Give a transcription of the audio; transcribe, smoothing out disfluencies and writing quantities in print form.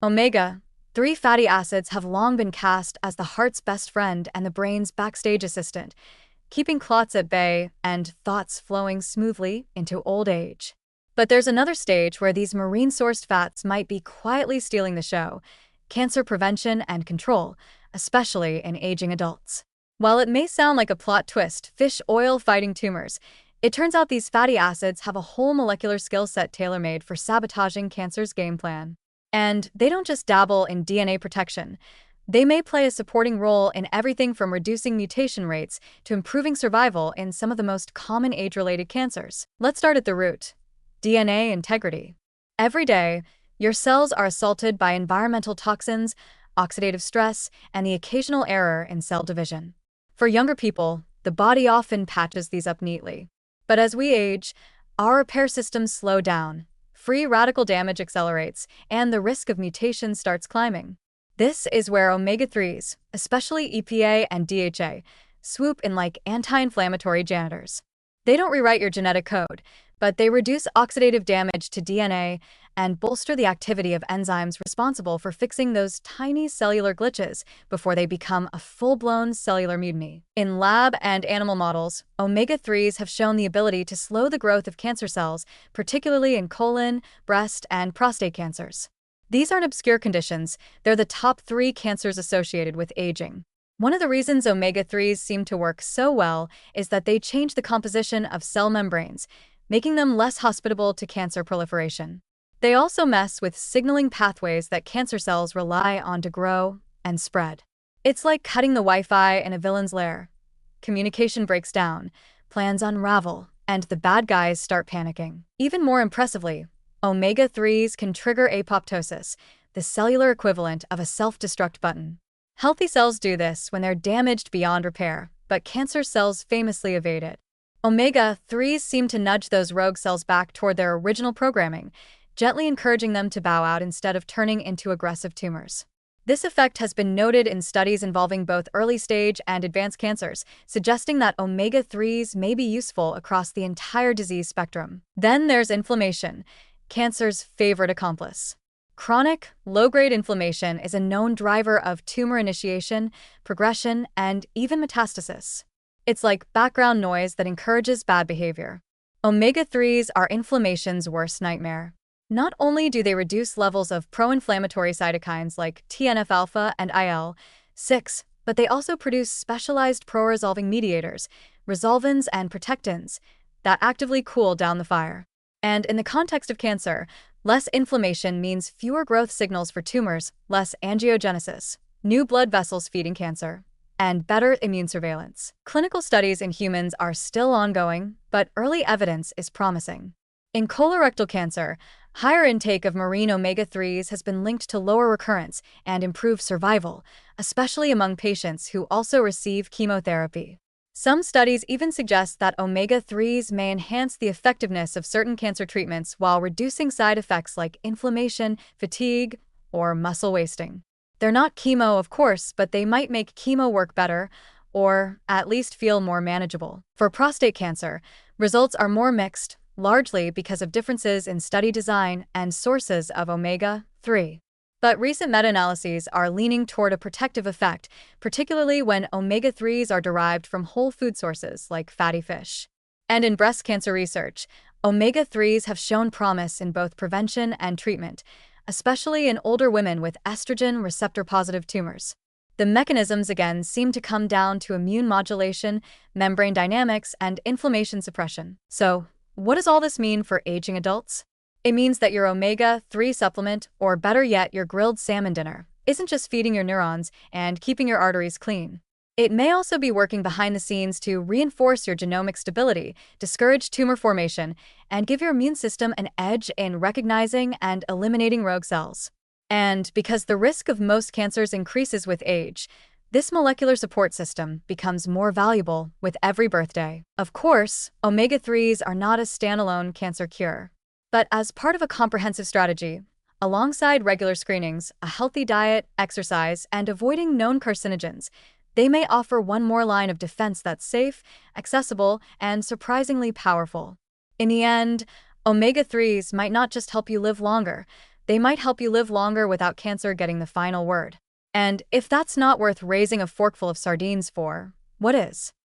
Omega-3 fatty acids have long been cast as the heart's best friend and the brain's backstage assistant, keeping clots at bay and thoughts flowing smoothly into old age. But there's another stage where these marine-sourced fats might be quietly stealing the show: cancer prevention and control, especially in aging adults. While it may sound like a plot twist, fish oil fighting tumors, it turns out these fatty acids have a whole molecular skill set tailor-made for sabotaging cancer's game plan. And they don't just dabble in DNA protection. They may play a supporting role in everything from reducing mutation rates to improving survival in some of the most common age-related cancers. Let's start at the root: DNA integrity. Every day, your cells are assaulted by environmental toxins, oxidative stress, and the occasional error in cell division. For younger people, the body often patches these up neatly. But as we age, our repair systems slow down, free radical damage accelerates, and the risk of mutation starts climbing. This is where omega-3s, especially EPA and DHA, swoop in like anti-inflammatory janitors. They don't rewrite your genetic code, but they reduce oxidative damage to DNA and bolster the activity of enzymes responsible for fixing those tiny cellular glitches before they become a full-blown cellular mutiny. In lab and animal models, omega-3s have shown the ability to slow the growth of cancer cells, particularly in colon, breast, and prostate cancers. These aren't obscure conditions, they're the top 3 cancers associated with aging. One of the reasons omega-3s seem to work so well is that they change the composition of cell membranes, making them less hospitable to cancer proliferation. They also mess with signaling pathways that cancer cells rely on to grow and spread. It's like cutting the Wi-Fi in a villain's lair. Communication breaks down, plans unravel, and the bad guys start panicking. Even more impressively, omega-3s can trigger apoptosis, the cellular equivalent of a self-destruct button. Healthy cells do this when they're damaged beyond repair, but cancer cells famously evade it. Omega-3s seem to nudge those rogue cells back toward their original programming, gently encouraging them to bow out instead of turning into aggressive tumors. This effect has been noted in studies involving both early-stage and advanced cancers, suggesting that omega-3s may be useful across the entire disease spectrum. Then there's inflammation, cancer's favorite accomplice. Chronic, low-grade inflammation is a known driver of tumor initiation, progression, and even metastasis. It's like background noise that encourages bad behavior. Omega-3s are inflammation's worst nightmare. Not only do they reduce levels of pro-inflammatory cytokines like TNF-alpha and IL-6, but they also produce specialized pro-resolving mediators, resolvins and protectins, that actively cool down the fire. And in the context of cancer, less inflammation means fewer growth signals for tumors, less angiogenesis, new blood vessels feeding cancer, and better immune surveillance. Clinical studies in humans are still ongoing, but early evidence is promising. In colorectal cancer, higher intake of marine omega-3s has been linked to lower recurrence and improved survival, especially among patients who also receive chemotherapy. Some studies even suggest that omega-3s may enhance the effectiveness of certain cancer treatments while reducing side effects like inflammation, fatigue, or muscle wasting. They're not chemo, of course, but they might make chemo work better, or at least feel more manageable. For prostate cancer, results are more mixed, largely because of differences in study design and sources of omega-3. But recent meta-analyses are leaning toward a protective effect, particularly when omega-3s are derived from whole food sources like fatty fish. And in breast cancer research, omega-3s have shown promise in both prevention and treatment, especially in older women with estrogen receptor-positive tumors. The mechanisms again seem to come down to immune modulation, membrane dynamics, and inflammation suppression. So, what does all this mean for aging adults? It means that your omega-3 supplement, or better yet, your grilled salmon dinner, isn't just feeding your neurons and keeping your arteries clean. It may also be working behind the scenes to reinforce your genomic stability, discourage tumor formation, and give your immune system an edge in recognizing and eliminating rogue cells. And because the risk of most cancers increases with age, this molecular support system becomes more valuable with every birthday. Of course, omega-3s are not a standalone cancer cure. But as part of a comprehensive strategy, alongside regular screenings, a healthy diet, exercise, and avoiding known carcinogens, they may offer one more line of defense that's safe, accessible, and surprisingly powerful. In the end, omega-3s might not just help you live longer, They might help you live longer without cancer getting the final word. And if that's not worth raising a forkful of sardines for, what is?